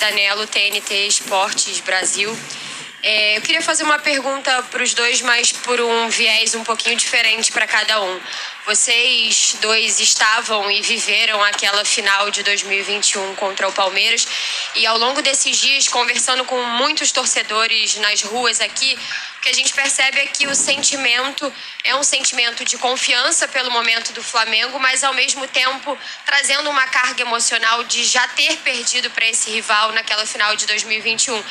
da Nelo, TNT Esportes Brasil. Eu queria fazer uma pergunta para os dois, mas por um viés um pouquinho diferente para cada um. Vocês dois estavam e viveram aquela final de 2021 contra o Palmeiras e ao longo desses dias, conversando com muitos torcedores nas ruas aqui, o que a gente percebe é que o sentimento é um sentimento de confiança pelo momento do Flamengo, mas ao mesmo tempo trazendo uma carga emocional de já ter perdido para esse rival naquela final de 2021.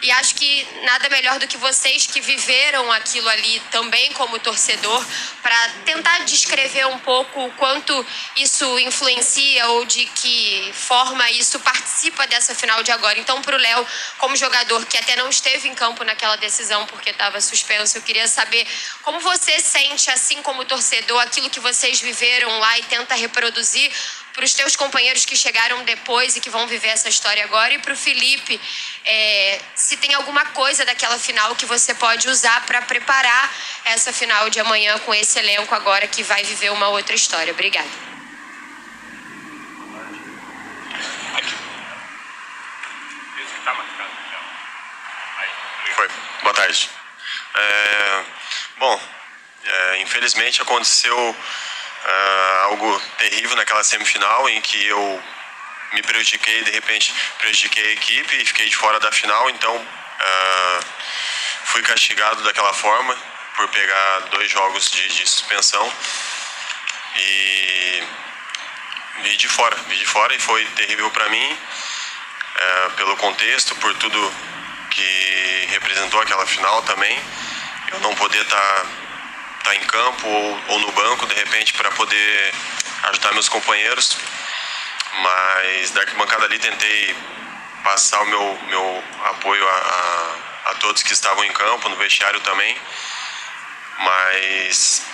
E acho que nada melhor do que vocês que viveram aquilo ali também como torcedor para tentar descrever um pouco o quanto isso influencia ou de que forma isso participa dessa final de agora. Então, para o Léo, como jogador que até não esteve em campo naquela decisão porque estava suspenso, eu queria saber como você sente, assim como torcedor, aquilo que vocês viveram lá e tenta reproduzir para os teus companheiros que chegaram depois e que vão viver essa história agora. E para o Felipe, se tem alguma coisa daquela final que você pode usar para preparar essa final de amanhã com esse elenco agora que vai viver uma outra história. Obrigada. Foi. Boa tarde. Infelizmente aconteceu algo terrível naquela semifinal em que eu me prejudiquei, de repente prejudiquei a equipe e fiquei de fora da final, então fui castigado daquela forma por pegar 2 jogos de suspensão e vi de fora e foi terrível para mim, pelo contexto, por tudo que representou aquela final também, eu não poder estar em campo ou no banco de repente para poder ajudar meus companheiros, mas da arquibancada ali tentei passar o meu apoio a todos que estavam em campo, no vestiário também, mas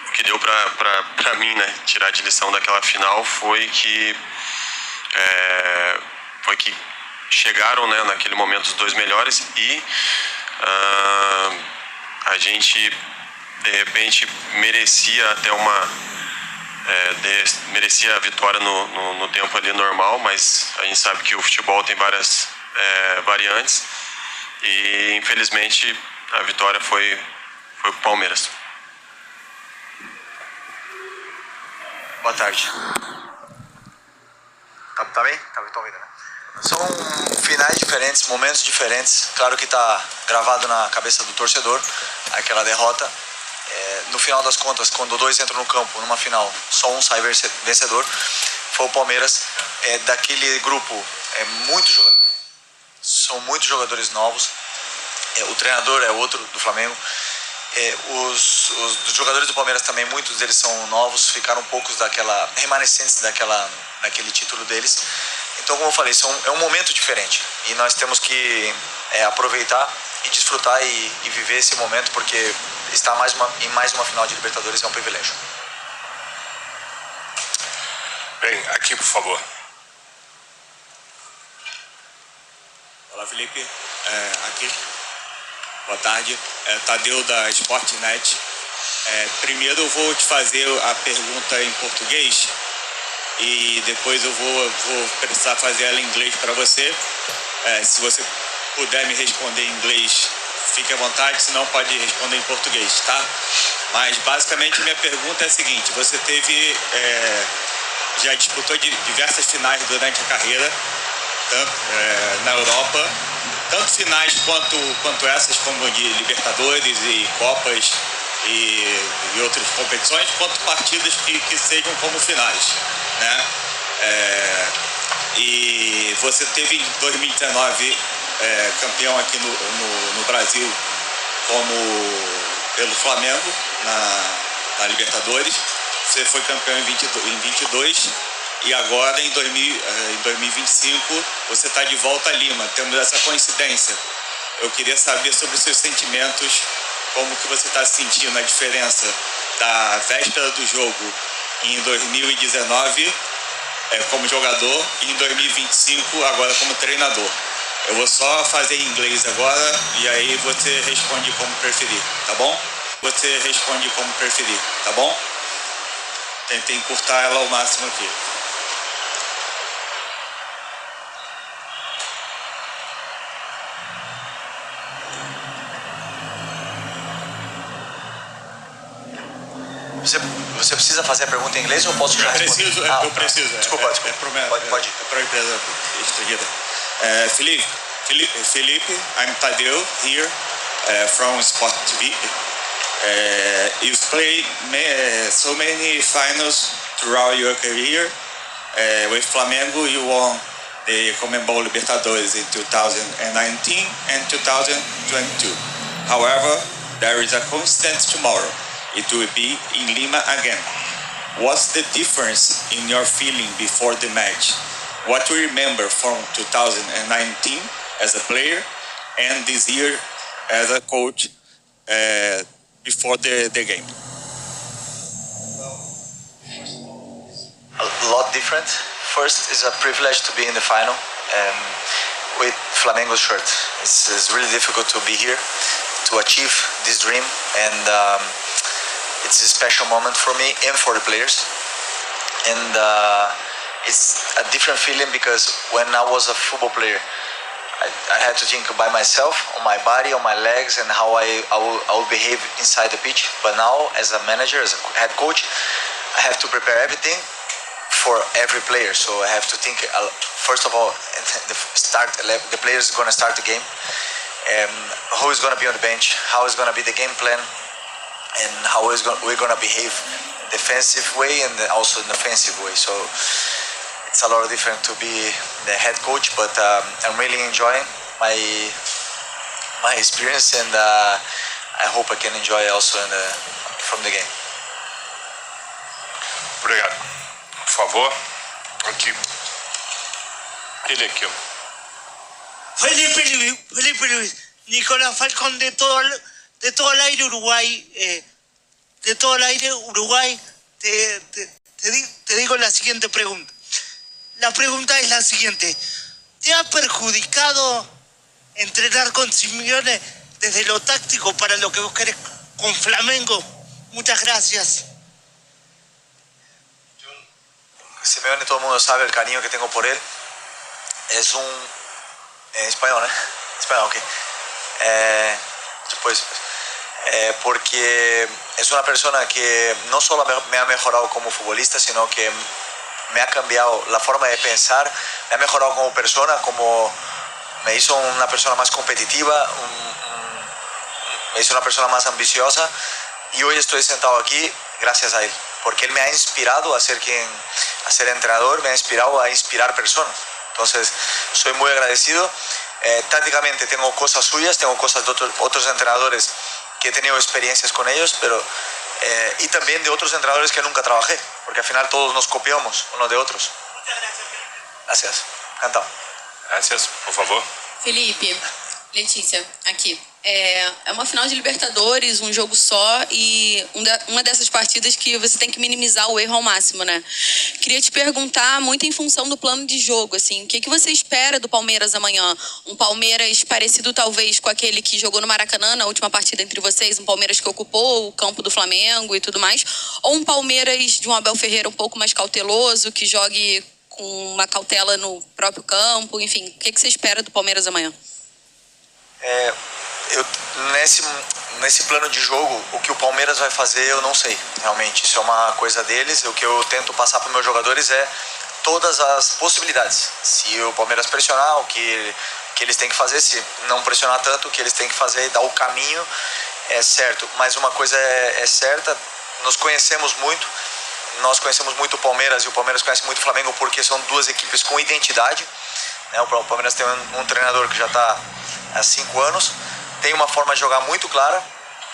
o que deu para mim, né, tirar de lição daquela final foi que chegaram, né, naquele momento os 2 melhores e a gente de repente merecia até merecia a vitória no tempo ali normal, mas a gente sabe que o futebol tem várias variantes e infelizmente a vitória foi pro Palmeiras. Boa tarde. Tá bem? Tá ouvindo, né? São finais diferentes, momentos diferentes. Claro que está gravado na cabeça do torcedor aquela derrota. No final das contas, quando 2 entram no campo numa final, só um sai vencedor. Foi o Palmeiras. Daquele grupo, são muitos jogadores novos. O treinador é outro do Flamengo. Os jogadores do Palmeiras também, muitos deles são novos, ficaram poucos remanescentes daquele título deles. Então, como eu falei, é um momento diferente e nós temos que aproveitar e desfrutar e viver esse momento, porque estar em mais uma final de Libertadores é um privilégio. Bem, aqui por favor. Olá, Felipe. Aqui. Boa tarde. Tadeu da Sportnet. Primeiro eu vou te fazer a pergunta em português e depois eu vou precisar fazer ela em inglês para você. Se você puder me responder em inglês, fique à vontade, senão pode responder em português, tá? Mas basicamente minha pergunta é a seguinte: você já disputou diversas finais durante a carreira, na Europa, tanto finais quanto essas, como de Libertadores e Copas e outras competições, quanto partidas que sejam como finais, né? E você teve em 2019 campeão aqui no Brasil pelo Flamengo na Libertadores. Você foi campeão em 22 e agora em 2025 você está de volta a Lima. Temos essa coincidência. Eu queria saber sobre os seus sentimentos, como que você está sentindo a diferença da véspera do jogo em 2019 como jogador e em 2025 agora como treinador. Eu vou só fazer em inglês agora e aí você responde como preferir, tá bom? Você responde como preferir, tá bom? Tentei encurtar ela ao máximo aqui. Você precisa fazer a pergunta em inglês ou eu posso já responder? Eu preciso. Desculpa. Pode ir. Para a empresa estrangeira. Felipe, I'm Tadeu here from Sport TV. You've played so many finals throughout your career. With Flamengo, you won the Conmebol Libertadores in 2019 and 2022. However, there is a constant tomorrow. It will be in Lima again. What's the difference in your feeling before the match? What you remember from 2019 as a player and this year as a coach before the game? A lot different. First, it's a privilege to be in the final with Flamengo's shirt. It's really difficult to be here to achieve this dream, and it's a special moment for me and for the players. And it's a different feeling because when I was a football player, I had to think by myself, on my body, on my legs, and how I will behave inside the pitch. But now, as a manager, as a head coach, I have to prepare everything for every player. So I have to think, first of all, the players are going to start the game, who is going to be on the bench, how is going to be the game plan, and how we're going to behave defensive way and also in offensive way. So it's a lot different to be the head coach, but I'm really enjoying my experience, and I hope I can enjoy also from the game. Obrigado. Por favor, aqui. Ele aqui, ó. Felipe Luis, Nicolás Falcón de todo el aire Uruguay, te digo la siguiente pregunta. La pregunta es la siguiente: ¿te ha perjudicado entrenar con Simeone desde lo táctico para lo que vos querés con Flamengo? Muchas gracias. Simeone, todo el mundo sabe el cariño que tengo por él. Es en español, ¿eh? Español, ok. Porque es una persona que no solo me ha mejorado como futbolista, sino que me ha cambiado la forma de pensar, me ha mejorado como persona, me hizo una persona más competitiva, me hizo una persona más ambiciosa, y hoy estoy sentado aquí gracias a él, porque él me ha inspirado a ser entrenador, me ha inspirado a inspirar personas. Entonces, soy muy agradecido. Tácticamente tengo cosas suyas, tengo cosas de otros entrenadores que he tenido experiencias con ellos, pero y también de otros entrenadores que nunca trabajé, porque al final todos nos copiamos unos de otros. Gracias. Encantado. Gracias, por favor. Felipe, Letícia, aqui. É uma final de Libertadores, um jogo só, e uma dessas partidas que você tem que minimizar o erro ao máximo, né? Queria te perguntar, muito em função do plano de jogo, assim, o que você espera do Palmeiras amanhã? Um Palmeiras parecido, talvez, com aquele que jogou no Maracanã na última partida entre vocês, um Palmeiras que ocupou o campo do Flamengo e tudo mais, ou um Palmeiras de um Abel Ferreira um pouco mais cauteloso, que jogue com uma cautela no próprio campo, enfim, o que você espera do Palmeiras amanhã? Nesse plano de jogo, o que o Palmeiras vai fazer eu não sei, realmente. Isso é uma coisa deles. O que eu tento passar para os meus jogadores é todas as possibilidades. Se o Palmeiras pressionar, o que eles têm que fazer. Se não pressionar tanto, o que eles têm que fazer e dar o caminho é certo. Mas uma coisa é certa, nós conhecemos muito o Palmeiras, e o Palmeiras conhece muito o Flamengo, porque são duas equipes com identidade. O Palmeiras tem um treinador que já está há 5 anos, tem uma forma de jogar muito clara,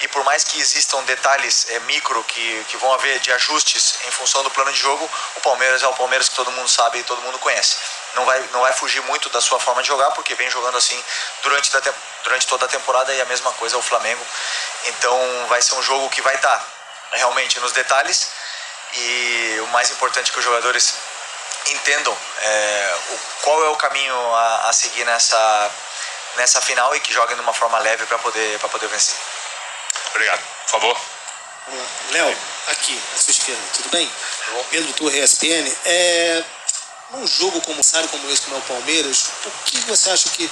e por mais que existam detalhes micro que vão haver de ajustes em função do plano de jogo, o Palmeiras é o Palmeiras que todo mundo sabe e todo mundo conhece. Não vai fugir muito da sua forma de jogar, porque vem jogando assim durante toda a temporada, e a mesma coisa é o Flamengo. Então vai ser um jogo que vai estar realmente nos detalhes, e o mais importante é que os jogadores entendam qual é o caminho a seguir nessa final, e que joguem de uma forma leve para poder vencer. Obrigado. Por favor. Léo, aqui, à sua esquerda, tudo bem? Pedro Torre, ESPN. Num jogo como esse, como é o Palmeiras, o que você acha que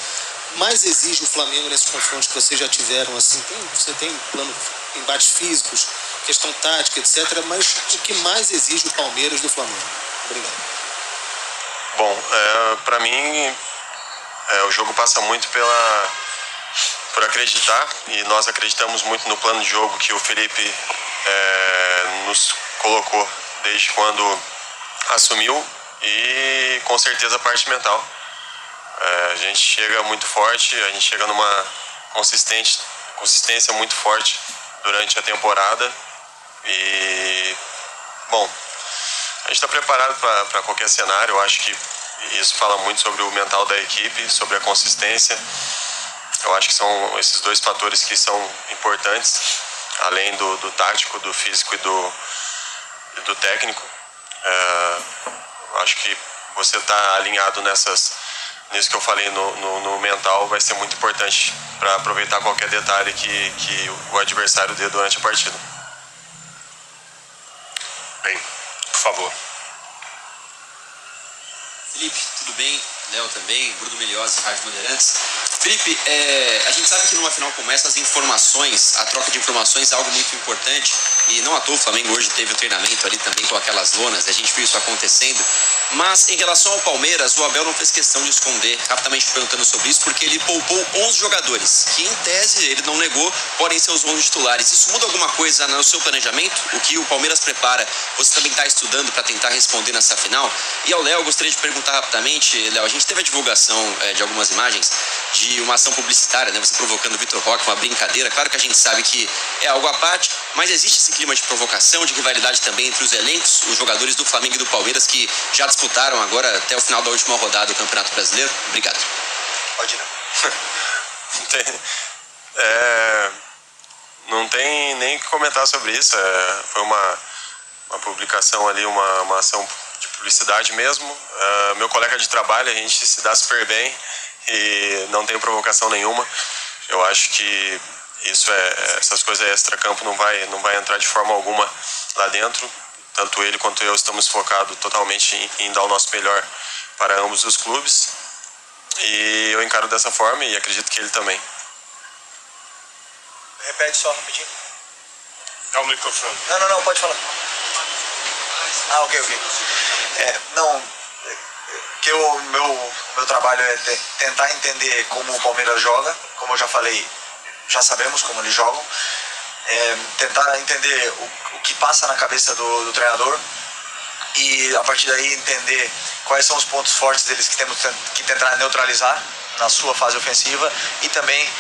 mais exige o Flamengo nesses confrontos que vocês já tiveram? Assim, você tem plano, embates físicos, questão tática, etc. Mas o que mais exige o Palmeiras do Flamengo? Obrigado. Bom, para mim, o jogo passa muito por acreditar, e nós acreditamos muito no plano de jogo que o Felipe nos colocou desde quando assumiu, e com certeza a parte mental. A gente chega muito forte, a gente chega numa consistência muito forte durante a temporada, e bom, a gente está preparado para qualquer cenário. Eu acho que isso fala muito sobre o mental da equipe, sobre a consistência. Eu acho que são esses dois fatores que são importantes, além do tático, do físico e do técnico. Acho que você está alinhado nisso que eu falei no mental vai ser muito importante para aproveitar qualquer detalhe que o adversário dê durante a partida. Bem, por favor. Felipe, tudo bem? Léo também, Bruno Melhiosa, Rádio Bandeirantes. Felipe, a gente sabe que numa final como essa, as informações, a troca de informações é algo muito importante, e não à toa o Flamengo hoje teve o treinamento ali também com aquelas lonas, a gente viu isso acontecendo. Mas em relação ao Palmeiras, o Abel não fez questão de esconder, rapidamente perguntando sobre isso, porque ele poupou 11 jogadores, que em tese, ele não negou, podem ser os 11 titulares. Isso muda alguma coisa no seu planejamento? O que o Palmeiras prepara, você também está estudando para tentar responder nessa final? E ao Léo, eu gostaria de perguntar rapidamente, Léo, a gente teve a divulgação de algumas imagens de uma ação publicitária, né? Você provocando o Vitor Roque, uma brincadeira. Claro que a gente sabe que é algo à parte, mas existe esse clima de provocação, de rivalidade também entre os elencos, os jogadores do Flamengo e do Palmeiras, que já disputaram agora até o final da última rodada do Campeonato Brasileiro. Obrigado. Pode ir. Não tem nem o que comentar sobre isso. Foi uma publicação ali, uma ação de publicidade mesmo. Meu colega de trabalho, a gente se dá super bem e não tem provocação nenhuma. Eu acho que essas coisas extra-campo não vai entrar de forma alguma lá dentro. Tanto ele quanto eu estamos focados totalmente em dar o nosso melhor para ambos os clubes. E eu encaro dessa forma e acredito que ele também. Repete só rapidinho. Dá o microfone. Não, pode falar. Ok. Que o meu trabalho é tentar entender como o Palmeiras joga. Como eu já falei, já sabemos como eles jogam. Tentar entender o que passa na cabeça do treinador, e a partir daí entender quais são os pontos fortes deles que temos que tentar neutralizar na sua fase ofensiva, e também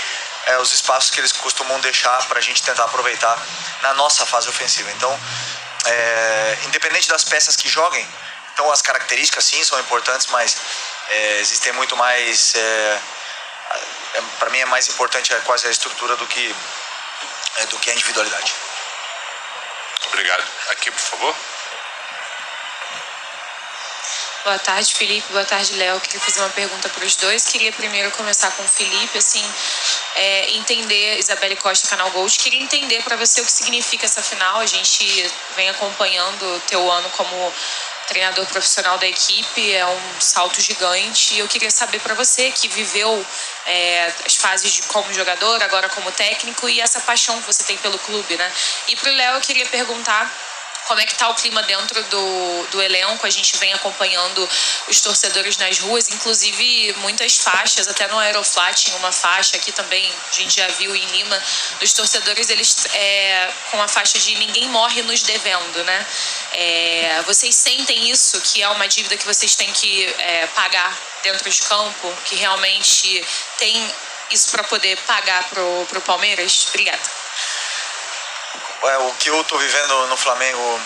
os espaços que eles costumam deixar para a gente tentar aproveitar na nossa fase ofensiva. Então, independente das peças que joguem, então as características sim são importantes, mas existem muito mais, para mim é mais importante quase a estrutura do que a individualidade. Obrigado. Aqui, por favor. Boa tarde, Felipe. Boa tarde, Léo. Queria fazer uma pergunta para os dois. Queria primeiro começar com o Felipe, entender, Isabelle Costa, Canal Gold, queria entender para você o que significa essa final. A gente vem acompanhando o teu ano como treinador profissional da equipe, é um salto gigante, e eu queria saber para você que viveu as fases como jogador, agora como técnico, e essa paixão que você tem pelo clube, né? E para o Léo eu queria perguntar como é que está o clima dentro do elenco. A gente vem acompanhando os torcedores nas ruas, inclusive muitas faixas, até no Aeroflat tinha uma faixa, aqui também a gente já viu em Lima, dos torcedores, eles com a faixa de ninguém morre nos devendo, né? Vocês sentem isso, que é uma dívida que vocês têm que pagar dentro de campo, que realmente tem isso para poder pagar pro Palmeiras? Obrigada. O que eu estou vivendo no Flamengo,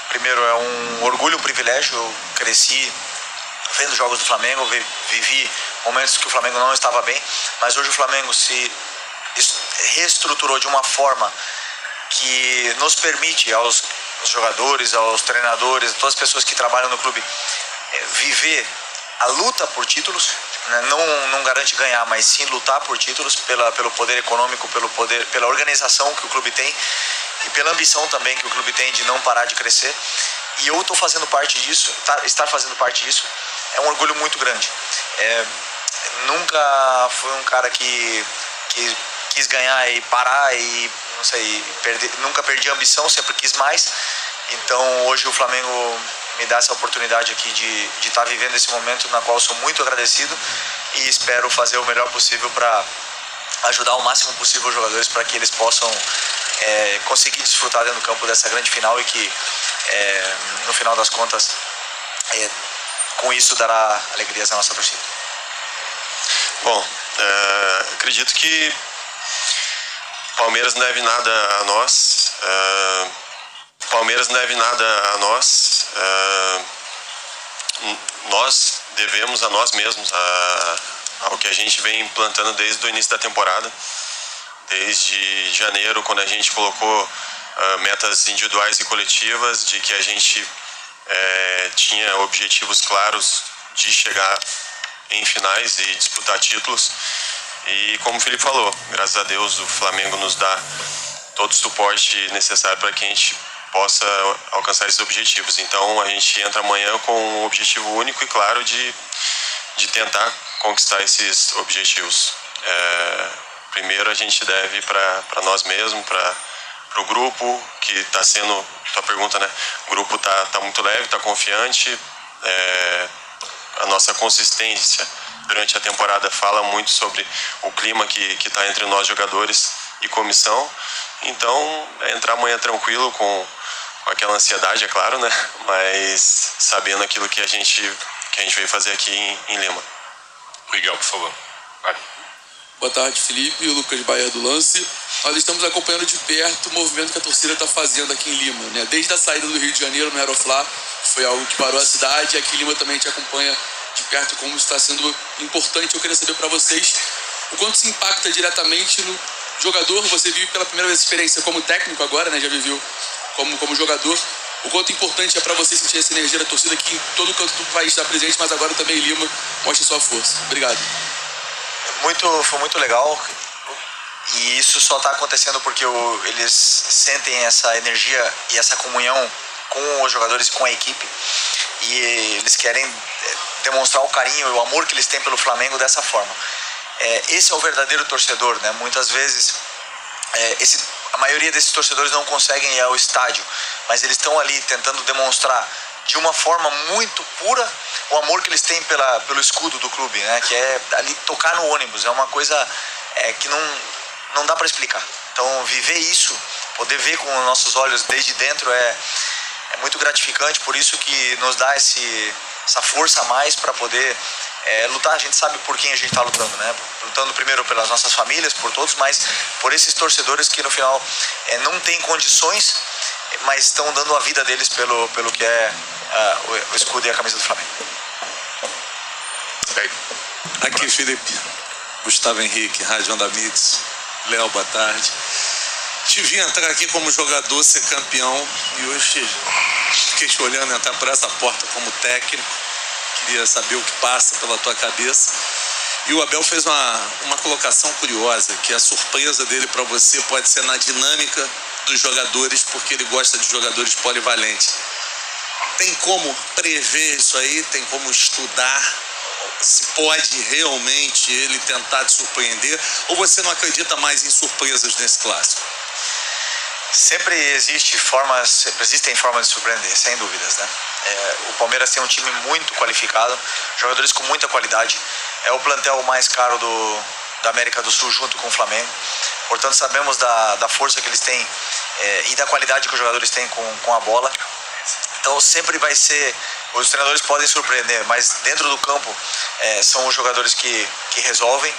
primeiro, é um orgulho, um privilégio. Eu cresci vendo jogos do Flamengo, vivi momentos que o Flamengo não estava bem, mas hoje o Flamengo se reestruturou de uma forma que nos permite aos jogadores, aos treinadores, a todas as pessoas que trabalham no clube, viver a luta por títulos, né? Não garante ganhar, mas sim lutar por títulos pelo poder econômico, pela organização que o clube tem e pela ambição também que o clube tem de não parar de crescer. E eu estou fazendo parte disso, estar fazendo parte disso é um orgulho muito grande. Nunca fui um cara que quis ganhar e parar e não sei, nunca perdi a ambição, sempre quis mais. Então hoje o Flamengo me dá essa oportunidade aqui de estar vivendo esse momento na qual eu sou muito agradecido e espero fazer o melhor possível para ajudar o máximo possível os jogadores para que eles possam conseguir desfrutar dentro do campo dessa grande final e que no final das contas com isso dará alegrias à nossa torcida. Bom, acredito que Palmeiras não deve nada a nós. Palmeiras não deve nada a nós. Nós devemos a nós mesmos, ao que a gente vem implantando desde o início da temporada. Desde janeiro, quando a gente colocou metas individuais e coletivas, de que a gente tinha objetivos claros de chegar em finais e disputar títulos. E como o Felipe falou, graças a Deus o Flamengo nos dá todo o suporte necessário para que a gente possa alcançar esses objetivos. Então a gente entra amanhã com um objetivo único e claro de tentar conquistar esses objetivos. Primeiro a gente deve para nós mesmos, para o grupo, que está sendo, tua pergunta, né? O grupo tá muito leve, está confiante. A nossa consistência durante a temporada fala muito sobre o clima que está entre nós jogadores e comissão. Então, entrar amanhã tranquilo com aquela ansiedade, é claro, né? Mas sabendo aquilo que a gente veio fazer aqui em Lima. Miguel, por favor. Vai. Boa tarde, Felipe. Lucas Baia do Lance. Nós estamos acompanhando de perto o movimento que a torcida está fazendo aqui em Lima, né? Desde a saída do Rio de Janeiro no Aeroflá, foi algo que parou a cidade, e aqui em Lima também a gente acompanha de perto como está sendo importante. Eu queria saber para vocês o quanto se impacta diretamente no jogador. Você vive pela primeira vez a experiência como técnico agora, né? Já viveu como jogador. O quanto importante é para você sentir essa energia da torcida que em todo canto do país está presente, mas agora também em Lima mostra sua força. Obrigado. Foi muito legal, e isso só está acontecendo porque eles sentem essa energia e essa comunhão com os jogadores e com a equipe, e eles querem demonstrar o carinho e o amor que eles têm pelo Flamengo dessa forma. Esse é o verdadeiro torcedor, né? Muitas vezes a maioria desses torcedores não conseguem ir ao estádio, mas eles estão ali tentando demonstrar de uma forma muito pura o amor que eles têm pelo escudo do clube, né? Que é ali tocar no ônibus, é uma coisa que não dá para explicar. Então viver isso, poder ver com os nossos olhos desde dentro é muito gratificante, por isso que nos dá essa força a mais para poder lutar. A gente sabe por quem a gente está lutando, né? Lutando primeiro pelas nossas famílias, por todos, mas por esses torcedores que no final não têm condições, mas estão dando a vida deles pelo que é o escudo e a camisa do Flamengo. Aqui, Felipe. Gustavo Henrique, Rádio Onda Mix. Léo, boa tarde. Te vi entrar aqui como jogador, ser campeão, e hoje fiquei te olhando entrar por essa porta como técnico. Queria saber o que passa pela tua cabeça. E o Abel fez uma colocação curiosa, que a surpresa dele para você pode ser na dinâmica dos jogadores, porque ele gosta de jogadores polivalentes. Tem como prever isso aí? Tem como estudar? Se pode realmente ele tentar te surpreender? Ou você não acredita mais em surpresas nesse clássico? Sempre existem formas de surpreender, sem dúvidas, né? O Palmeiras tem um time muito qualificado, jogadores com muita qualidade. É o plantel mais caro da América do Sul, junto com o Flamengo. Portanto, sabemos da força que eles têm e da qualidade que os jogadores têm com a bola. Então, sempre vai ser... Os treinadores podem surpreender, mas dentro do campo são os jogadores que resolvem.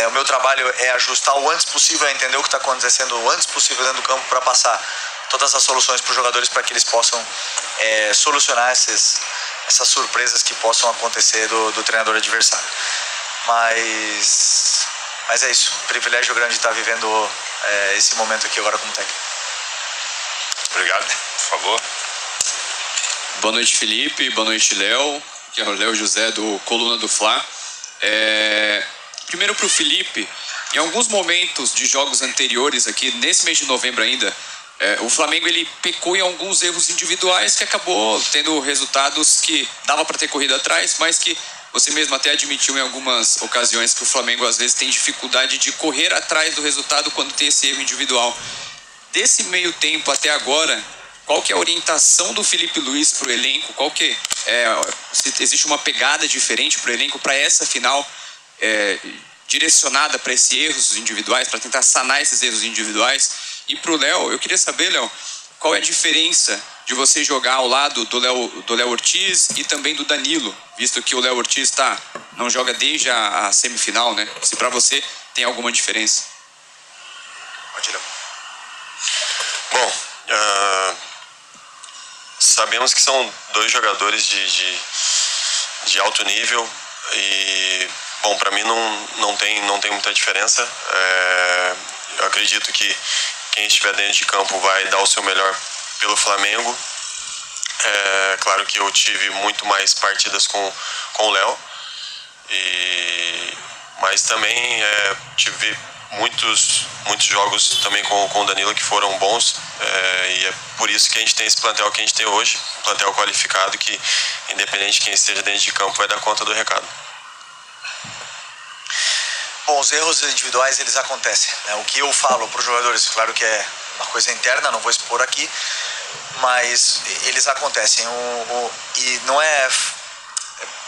O meu trabalho é ajustar o antes possível, entender o que está acontecendo o antes possível dentro do campo, para passar todas as soluções para os jogadores, para que eles possam solucionar essas surpresas que possam acontecer do treinador adversário. Mas é isso, privilégio grande estar vivendo esse momento aqui agora como técnico. Obrigado, por favor. Boa noite, Felipe. Boa noite, Léo. Que é o Léo José do Coluna do Fla. Primeiro para o Felipe. Em alguns momentos de jogos anteriores aqui, nesse mês de novembro ainda, o Flamengo ele pecou em alguns erros individuais que acabou tendo resultados que dava para ter corrido atrás, mas que você mesmo até admitiu em algumas ocasiões que o Flamengo às vezes tem dificuldade de correr atrás do resultado quando tem esse erro individual. Desse meio tempo até agora, qual que é a orientação do Felipe Luiz para o elenco? Qual que se existe uma pegada diferente para o elenco para essa final, direcionada para esses erros individuais, para tentar sanar esses erros individuais? E para o Léo, eu queria saber, Léo, qual é a diferença de você jogar ao lado do Léo Ortiz e também do Danilo, visto que o Léo Ortiz não joga desde a semifinal, né? Se para você tem alguma diferença. Pode ir, Léo. Bom, sabemos que são dois jogadores de alto nível e, bom, para mim não tem muita diferença. Eu acredito que quem estiver dentro de campo vai dar o seu melhor pelo Flamengo. Claro que eu tive muito mais partidas com o Léo, mas também tive muitos jogos também com o Danilo que foram bons, e é por isso que a gente tem esse plantel que a gente tem hoje, um plantel qualificado que, independente de quem esteja dentro de campo, vai dar conta do recado. Bom, os erros individuais, eles acontecem, né? O que eu falo para os jogadores, claro que é uma coisa interna, não vou expor aqui, mas eles acontecem. E não é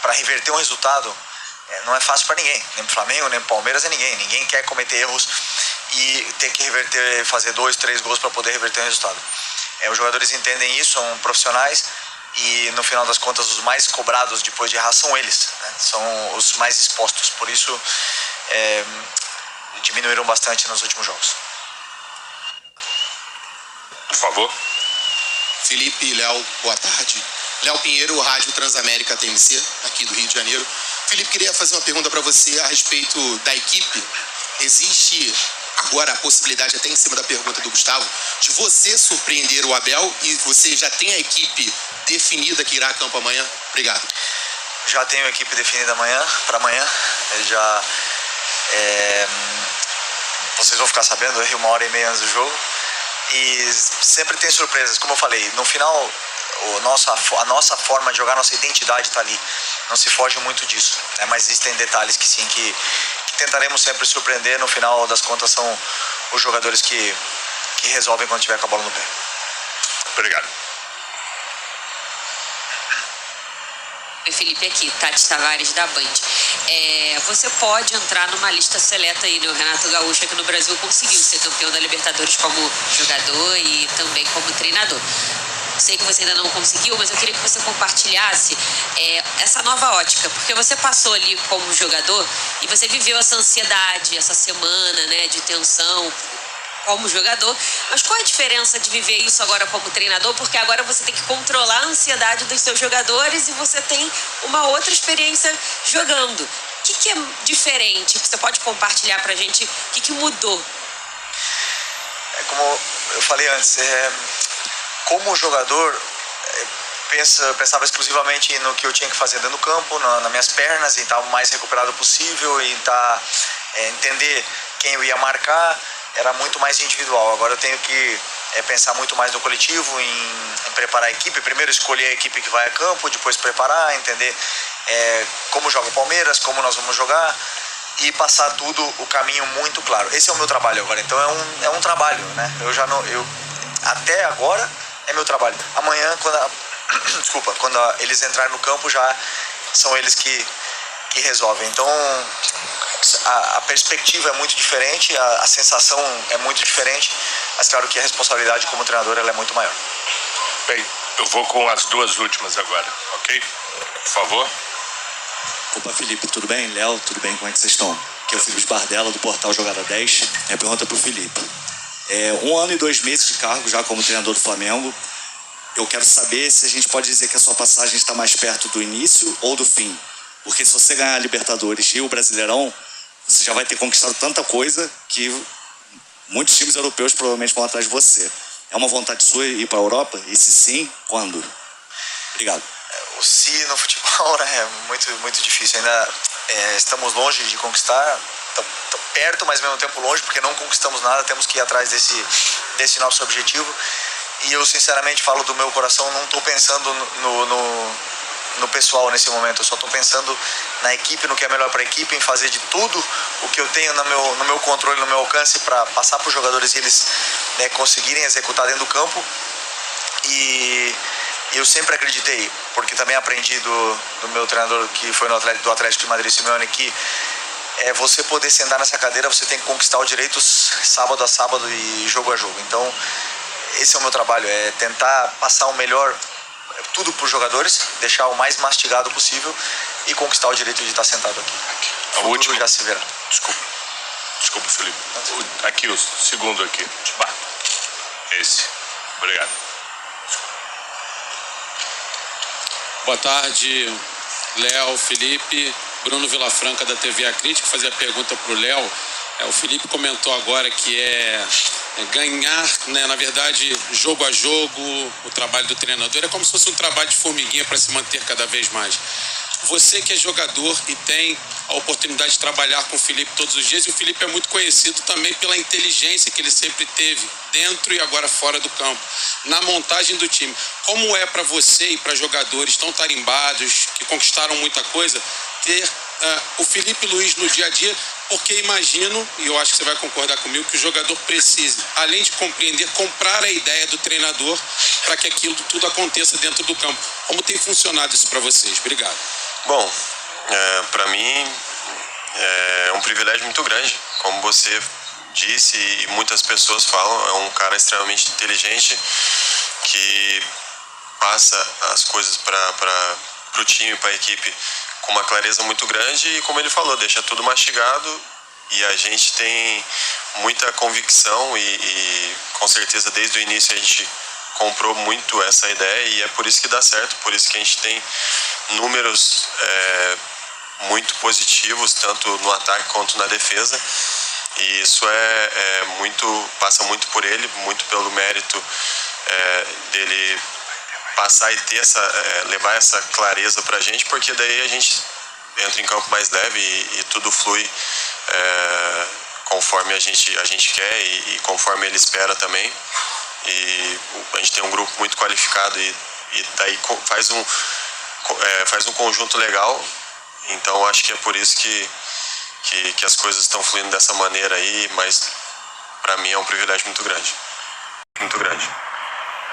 para reverter um resultado, não é fácil para ninguém, nem para o Flamengo, nem para o Palmeiras, nem ninguém. Ninguém quer cometer erros e ter que reverter, fazer 2, 3 gols para poder reverter um resultado. Os jogadores entendem isso, são profissionais e, no final das contas, os mais cobrados depois de errar são eles, né? São os mais expostos. Por isso, diminuíram bastante nos últimos jogos. Por favor. Felipe e Léo, boa tarde. Léo Pinheiro, Rádio Transamérica TMC, aqui do Rio de Janeiro. Felipe, queria fazer uma pergunta para você a respeito da equipe. Existe agora a possibilidade, até em cima da pergunta do Gustavo, de você surpreender o Abel e você já tem a equipe definida que irá a campo amanhã? Obrigado. Já tenho a equipe definida para amanhã. Vocês vão ficar sabendo, eu errei 1h30 antes do jogo. E sempre tem surpresas, como eu falei, no final a nossa forma de jogar, nossa identidade está ali, não se foge muito disso, né? Mas existem detalhes que sim, que tentaremos sempre surpreender. No final das contas são os jogadores que resolvem quando tiver com a bola no pé. Obrigado. Oi, Felipe, aqui, Tati Tavares da Band. Você pode entrar numa lista seleta aí, né? O Renato Gaúcho aqui no Brasil conseguiu ser campeão da Libertadores como jogador e também como treinador. Sei que você ainda não conseguiu, mas eu queria que você compartilhasse essa nova ótica, porque você passou ali como jogador e você viveu essa ansiedade, essa semana, né, de tensão como jogador, mas qual é a diferença de viver isso agora como treinador? Porque agora você tem que controlar a ansiedade dos seus jogadores e você tem uma outra experiência jogando. O que é diferente? Você pode compartilhar pra gente o que mudou? Como eu falei antes, como jogador, pensava exclusivamente no que eu tinha que fazer dentro do campo, nas minhas pernas, em estar o mais recuperado possível, em entender quem eu ia marcar. Era muito mais individual. Agora eu tenho que pensar muito mais no coletivo, em preparar a equipe. Primeiro escolher a equipe que vai a campo, depois preparar, entender como joga o Palmeiras, como nós vamos jogar e passar tudo o caminho muito claro. Esse é o meu trabalho agora. Então é um trabalho, né? Até agora é meu trabalho. Amanhã, quando eles entrarem no campo, já são eles que resolvem. Então a perspectiva é muito diferente, a sensação é muito diferente, mas claro que a responsabilidade como treinador ela é muito maior. Bem, eu vou com as duas últimas agora, ok? Por favor. Opa, Felipe, tudo bem? Léo, tudo bem? Como é que vocês estão? Aqui é o Felipe Bardella, do portal Jogada 10. Minha pergunta para o Felipe. 1 ano e 2 meses de cargo já como treinador do Flamengo. Eu quero saber se a gente pode dizer que a sua passagem está mais perto do início ou do fim. Porque se você ganhar a Libertadores e o Brasileirão, você já vai ter conquistado tanta coisa que muitos times europeus provavelmente vão atrás de você. É uma vontade sua ir para a Europa? E se sim, quando? Obrigado. O se no futebol, né, é muito, muito difícil. Ainda estamos longe de conquistar, perto, mas ao mesmo tempo longe, porque não conquistamos nada, temos que ir atrás desse nosso objetivo. E eu sinceramente falo do meu coração, não estou pensando no pessoal nesse momento. Eu só estou pensando na equipe, no que é melhor para a equipe, em fazer de tudo o que eu tenho no meu controle, no meu alcance, para passar para os jogadores e eles conseguirem executar dentro do campo. E eu sempre acreditei, porque também aprendi do meu treinador, que foi do Atlético de Madrid, Simeone, que você poder sentar nessa cadeira, você tem que conquistar os direitos sábado a sábado e jogo a jogo. Então, esse é o meu trabalho, é tentar passar o melhor, tudo para os jogadores, deixar o mais mastigado possível e conquistar o direito de estar sentado aqui. O último já se verá. Desculpa, Felipe. Aqui, o segundo aqui. Esse. Obrigado. Boa tarde, Léo, Felipe. Bruno Vilafranca, da TV A Crítica, fazia a pergunta para o Léo. O Felipe comentou agora que ganhar, né, na verdade, jogo a jogo, o trabalho do treinador é como se fosse um trabalho de formiguinha para se manter cada vez mais. Você que é jogador e tem a oportunidade de trabalhar com o Felipe todos os dias, e o Felipe é muito conhecido também pela inteligência que ele sempre teve dentro e agora fora do campo, na montagem do time. Como é para você e para jogadores tão tarimbados, que conquistaram muita coisa, ter o Felipe Luiz no dia a dia, porque imagino, e eu acho que você vai concordar comigo, que o jogador precisa, além de compreender, comprar a ideia do treinador para que aquilo tudo aconteça dentro do campo. Como tem funcionado isso para vocês? Obrigado. Bom, para mim é um privilégio muito grande, como você disse e muitas pessoas falam, é um cara extremamente inteligente que passa as coisas para o time, para a equipe com uma clareza muito grande e, como ele falou, deixa tudo mastigado e a gente tem muita convicção e com certeza desde o início a gente comprou muito essa ideia e é por isso que dá certo, por isso que a gente tem números muito positivos, tanto no ataque quanto na defesa, e isso passa muito por ele, muito pelo mérito dele passar e ter levar essa clareza pra gente, porque daí a gente entra em campo mais leve e tudo flui conforme a gente quer e conforme ele espera também. E a gente tem um grupo muito qualificado e daí faz um conjunto legal. Então acho que é por isso que as coisas estão fluindo dessa maneira aí, mas para mim é um privilégio muito grande. Muito grande.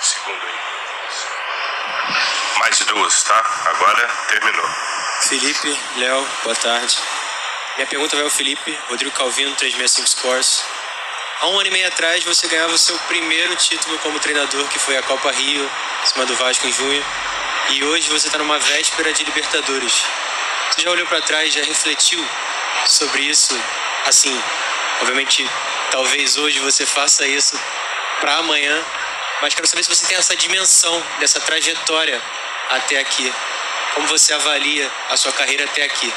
Segundo aí. Mais duas, tá? Agora terminou. Felipe, Léo, boa tarde. Minha pergunta vai ao Felipe, Rodrigo Calvino, 365 Sports. Há 1 ano e meio atrás você ganhava o seu primeiro título como treinador, que foi a Copa Rio, em cima do Vasco em junho. E hoje você está numa véspera de Libertadores. Você já olhou para trás, já refletiu sobre isso? Assim, obviamente, talvez hoje você faça isso para amanhã, mas quero saber se você tem essa dimensão dessa trajetória até aqui. Como você avalia a sua carreira até aqui?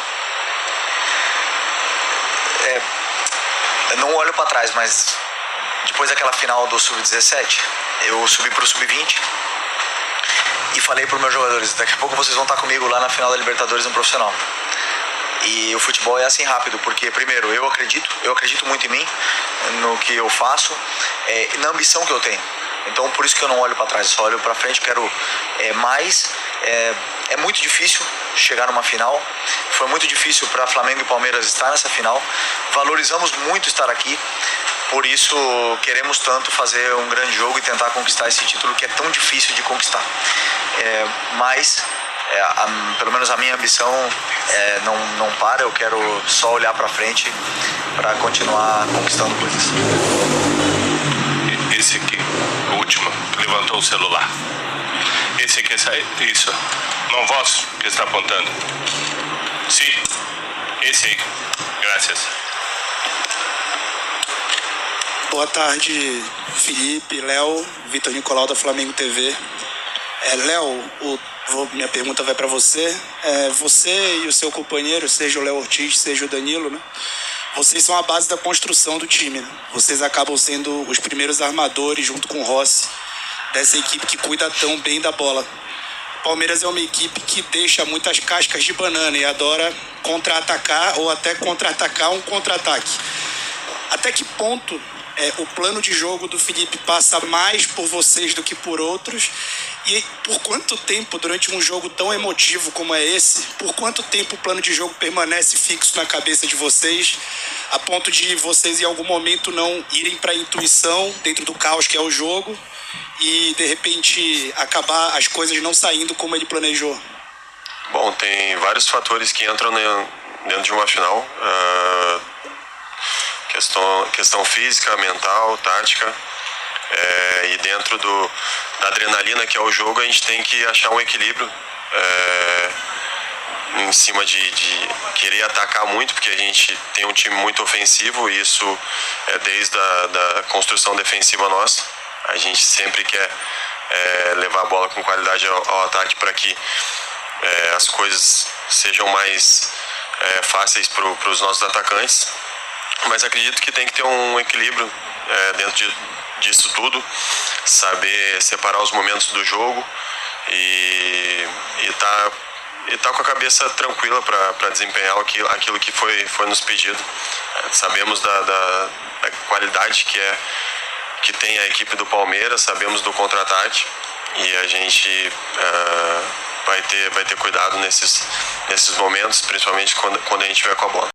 Eu não olho para trás, mas depois daquela final do Sub-17, eu subi para o Sub-20 e falei para os meus jogadores, daqui a pouco vocês vão estar comigo lá na final da Libertadores no profissional. E o futebol é assim rápido, porque primeiro, eu acredito muito em mim, no que eu faço, e na ambição que eu tenho. Então por isso que eu não olho para trás, eu só olho para frente, quero mais. É muito difícil chegar numa final, foi muito difícil para Flamengo e Palmeiras estar nessa final, valorizamos muito estar aqui, por isso queremos tanto fazer um grande jogo e tentar conquistar esse título que é tão difícil de conquistar. Mas pelo menos a minha ambição não para, eu quero só olhar para frente para continuar conquistando coisas. Esse aqui, o último, levantou o celular. Esse aqui, isso. Não vosso que está apontando. Sim, esse aí. Graças. Boa tarde, Felipe, Léo, Vitor Nicolau da Flamengo TV. Léo, minha pergunta vai para você. Você e o seu companheiro, seja o Léo Ortiz, seja o Danilo, né? Vocês são a base da construção do time, né? Vocês acabam sendo os primeiros armadores, junto com o Rossi, dessa equipe que cuida tão bem da bola. O Palmeiras é uma equipe que deixa muitas cascas de banana e adora contra-atacar ou até contra-atacar um contra-ataque. Até que ponto o plano de jogo do Felipe passa mais por vocês do que por outros? E por quanto tempo, durante um jogo tão emotivo como é esse, por quanto tempo o plano de jogo permanece fixo na cabeça de vocês, a ponto de vocês em algum momento não irem para a intuição dentro do caos que é o jogo e de repente acabar as coisas não saindo como ele planejou? Bom, tem vários fatores que entram dentro de uma final. Questão física, mental, tática. E dentro da adrenalina que é o jogo, a gente tem que achar um equilíbrio em cima de querer atacar muito, porque a gente tem um time muito ofensivo e isso é desde da construção defensiva nossa. A gente sempre quer levar a bola com qualidade ao ataque para que as coisas sejam mais fáceis para os nossos atacantes. Mas acredito que tem que ter um equilíbrio dentro disso tudo, saber separar os momentos do jogo e tá com a cabeça tranquila para desempenhar aquilo que foi nos pedido. Sabemos da qualidade que tem a equipe do Palmeiras, sabemos do contra-ataque e a gente vai ter cuidado nesses momentos, principalmente quando a gente estiver com a bola.